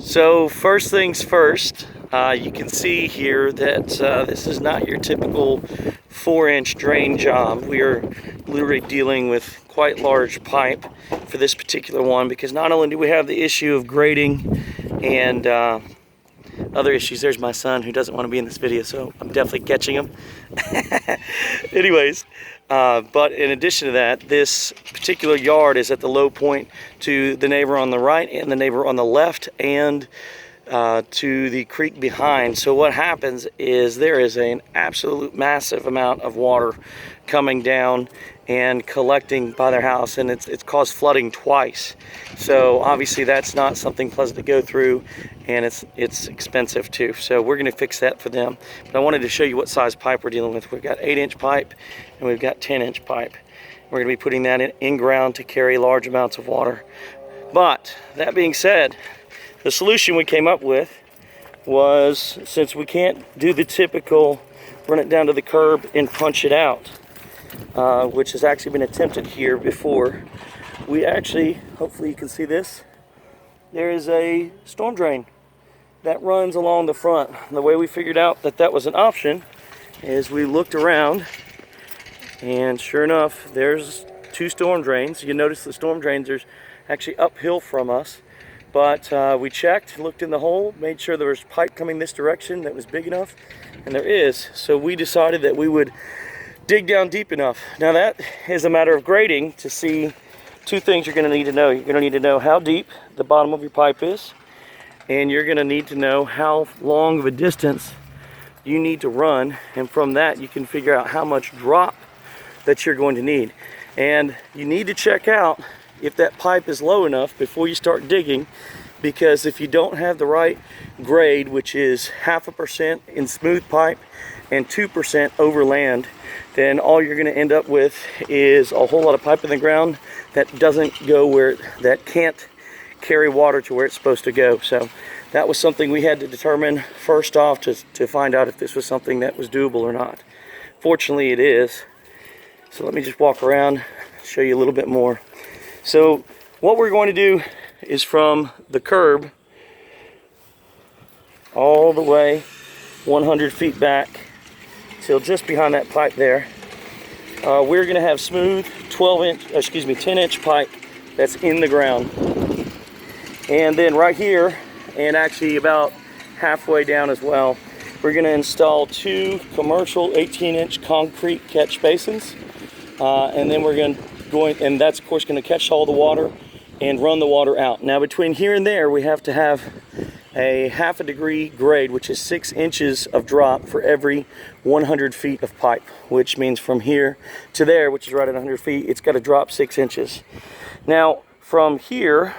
So first things first, you can see here that this is not your typical 4-inch drain job. We are literally dealing with quite large pipe for this particular one, because not only do we have the issue of grading and other issues. There's my son who doesn't want to be in this video, so I'm definitely catching him. Anyways, but in addition to that, this particular yard is at the low point to the neighbor on the right and the neighbor on the left, and to the creek behind. So what happens is there is an absolute massive amount of water coming down and collecting by their house, and it's caused flooding twice. So obviously that's not something pleasant to go through, and it's expensive too. So we're going to fix that for them. But I wanted to show you what size pipe we're dealing with. We've got 8-inch pipe and we've got 10-inch pipe. We're going to be putting that in ground to carry large amounts of water. But that being said, the solution we came up with was, since we can't do the typical run it down to the curb and punch it out, which has actually been attempted here before, we actually, hopefully you can see this, there is a storm drain that runs along the front. And the way we figured out that that was an option is we looked around, and sure enough, there's 2 storm drains. You notice the storm drains are actually uphill from us. But we checked, looked in the hole, made sure there was pipe coming this direction that was big enough, and there is. So we decided that we would dig down deep enough. Now that is a matter of grading to see 2 things you're going to need to know. You're going to need to know how deep the bottom of your pipe is, and you're going to need to know how long of a distance you need to run, and from that you can figure out how much drop that you're going to need. And you need to check out if that pipe is low enough before you start digging, because if you don't have the right grade, which is 0.5% in smooth pipe and 2% over land, then all you're going to end up with is a whole lot of pipe in the ground that doesn't go where, that can't carry water to where it's supposed to go. So that was something we had to determine first off to find out if this was something that was doable or not. Fortunately it is. So let me just walk around, show you a little bit more. So what we're going to do is from the curb all the way 100 feet back till just behind that pipe there, we're going to have smooth 10-inch pipe that's in the ground. And then right here, and actually about halfway down as well, we're going to install 2 commercial 18-inch concrete catch basins, and then we're and that's of course going to catch all the water and run the water out. Now between here and there we have to have a 1/2 degree grade, which is 6 inches of drop for every 100 feet of pipe, which means from here to there, which is right at 100 feet, it's got to drop 6 inches. Now from here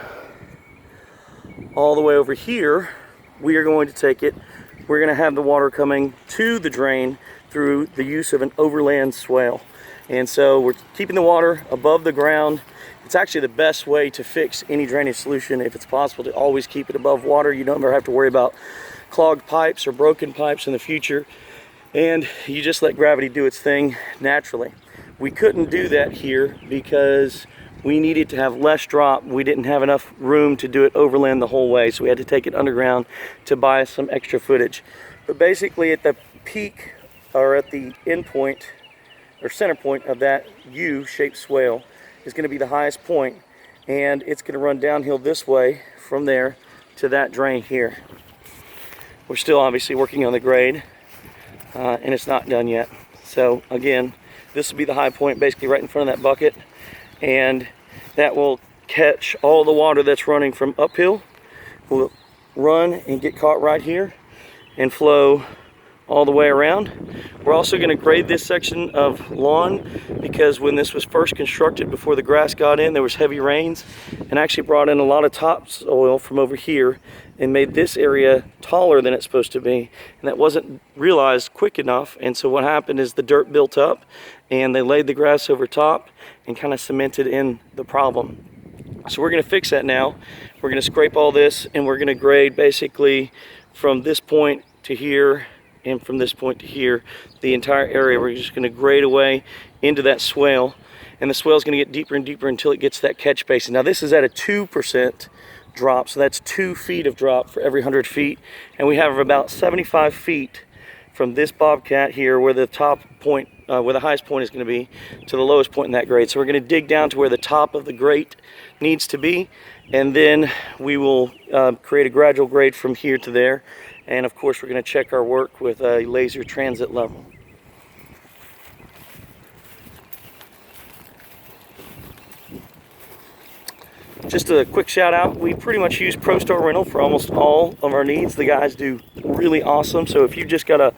all the way over here, we are going to take it, we're going to have the water coming to the drain through the use of an overland swale. And so we're keeping the water above the ground. It's actually the best way to fix any drainage solution, if it's possible, to always keep it above water. You don't ever have to worry about clogged pipes or broken pipes in the future, and you just let gravity do its thing naturally. We couldn't do that here because we needed to have less drop. We didn't have enough room to do it overland the whole way, so we had to take it underground to buy some extra footage. But basically at the peak, or at the end point or center point of that U-shaped swale, is going to be the highest point, and it's going to run downhill this way from there to that drain here. We're still obviously working on the grade, and it's not done yet. So again, this will be the high point, basically right in front of that bucket, and that will catch all the water that's running from uphill, will run and get caught right here and flow all the way around. We're also going to grade this section of lawn, because when this was first constructed, before the grass got in, there was heavy rains and actually brought in a lot of topsoil from over here and made this area taller than it's supposed to be, and that wasn't realized quick enough. And so what happened is the dirt built up and they laid the grass over top and kind of cemented in the problem. So we're going to fix that now. We're going to scrape all this, and we're going to grade basically from this point to here, and from this point to here, the entire area. We're just going to grade away into that swale, and the swale is going to get deeper and deeper until it gets to that catch basin. Now this is at a 2% drop. So that's 2 feet of drop for every 100 feet. And we have about 75 feet from this bobcat here, where the top point, where the highest point is going to be, to the lowest point in that grade. So we're going to dig down to where the top of the grate needs to be, and then we will create a gradual grade from here to there. And of course, we're going to check our work with a laser transit level. Just a quick shout out, we pretty much use ProStar Rental for almost all of our needs. The guys do really awesome. So if you've just got a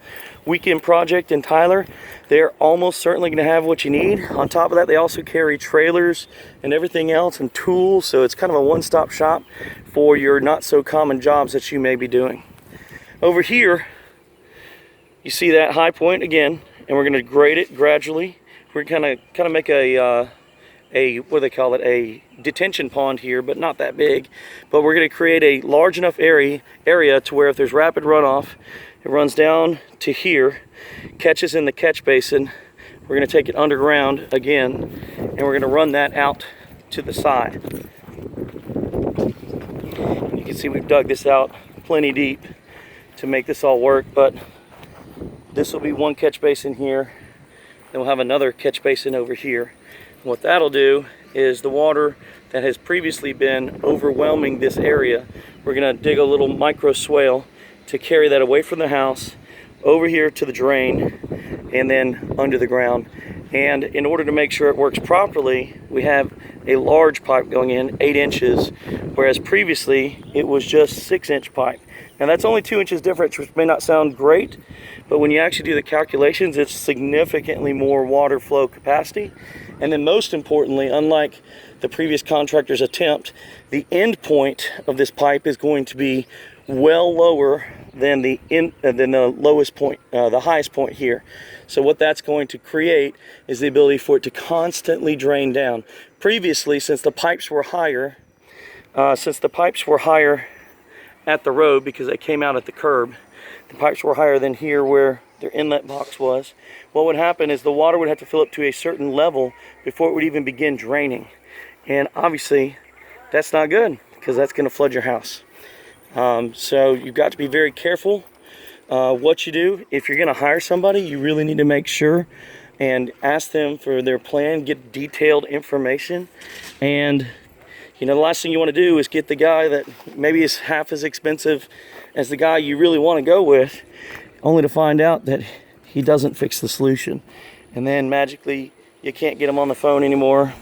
weekend project in Tyler, they're almost certainly going to have what you need. On top of that, they also carry trailers and everything else and tools. So it's kind of a one-stop shop for your not so common jobs that you may be doing. Over here, you see that high point again, and we're going to grade it gradually. We're kind of make a what do they call it, a detention pond here, but not that big. But we're going to create a large enough area to where if there's rapid runoff, it runs down to here, catches in the catch basin. We're going to take it underground again, and we're going to run that out to the side. You can see we've dug this out plenty deep to make this all work, but this will be one catch basin here, then we'll have another catch basin over here. What that'll do is the water that has previously been overwhelming this area, we're going to dig a little micro swale to carry that away from the house, over here to the drain, and then under the ground. And in order to make sure it works properly, we have a large pipe going in, 8 inches, whereas previously it was just 6-inch pipe. Now that's only 2 inches difference, which may not sound great, but when you actually do the calculations, it's significantly more water flow capacity. And then most importantly, unlike the previous contractor's attempt, the end point of this pipe is going to be well lower than the lowest point, the highest point here. So what that's going to create is the ability for it to constantly drain down. Previously, since the pipes were higher at the road because they came out at the curb, the pipes were higher than here where their inlet box was. What would happen is the water would have to fill up to a certain level before it would even begin draining. And obviously, that's not good because that's going to flood your house. So you've got to be very careful what you do. If you're going to hire somebody, you really need to make sure and ask them for their plan, get detailed information. And you know, the last thing you want to do is get the guy that maybe is half as expensive as the guy you really want to go with, only to find out that he doesn't fix the solution. And then magically you can't get him on the phone anymore,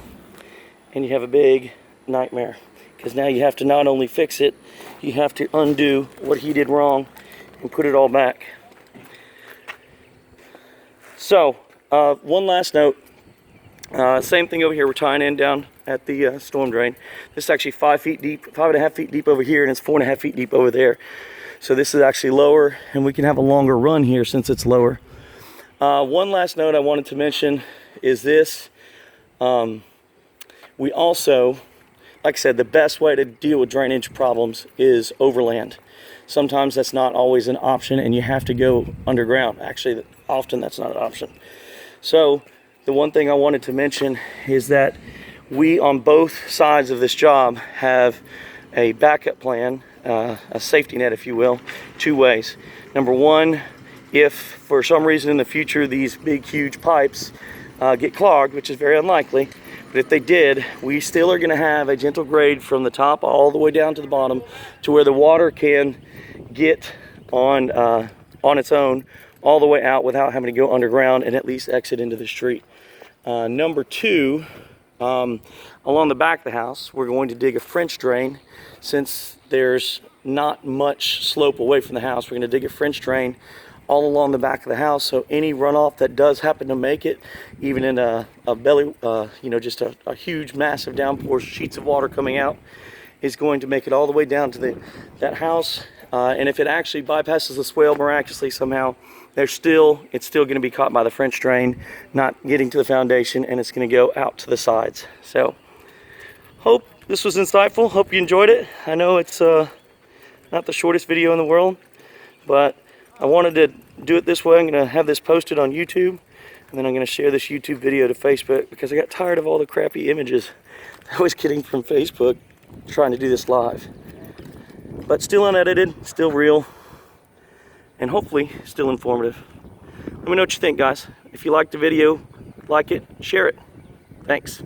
and you have a big nightmare. Because now you have to not only fix it, you have to undo what he did wrong and put it all back. So, one last note. Same thing over here. We're tying in down at the storm drain. This is actually 5 feet deep, 5.5 feet deep over here, and it's 4.5 feet deep over there. So this is actually lower, and we can have a longer run here since it's lower. One last note I wanted to mention is this. We also, like I said, the best way to deal with drainage problems is overland. Sometimes that's not always an option, and you have to go underground. Actually, often that's not an option. So the one thing I wanted to mention is that we, on both sides of this job, have a backup plan, a safety net, if you will, 2 ways. Number one, if for some reason in the future these big, huge pipes get clogged, which is very unlikely, but if they did, we still are going to have a gentle grade from the top all the way down to the bottom to where the water can get on its own all the way out without having to go underground and at least exit into the street. Number two, along the back of the house, we're going to dig a French drain. Since there's not much slope away from the house, we're going to dig a French drain all along the back of the house, so any runoff that does happen to make it, even in a belly, just a huge massive downpour, sheets of water coming out, is going to make it all the way down to that house. And if it actually bypasses the swale miraculously somehow, it's still going to be caught by the French drain, not getting to the foundation, and it's going to go out to the sides. So, hope this was insightful. Hope you enjoyed it. I know it's not the shortest video in the world, but I wanted to do it this way. I'm going to have this posted on YouTube, and then I'm going to share this YouTube video to Facebook because I got tired of all the crappy images I was getting from Facebook trying to do this live. but still unedited, still real, and hopefully still informative. Let me know what you think, guys. If you liked the video, like it, share it. Thanks.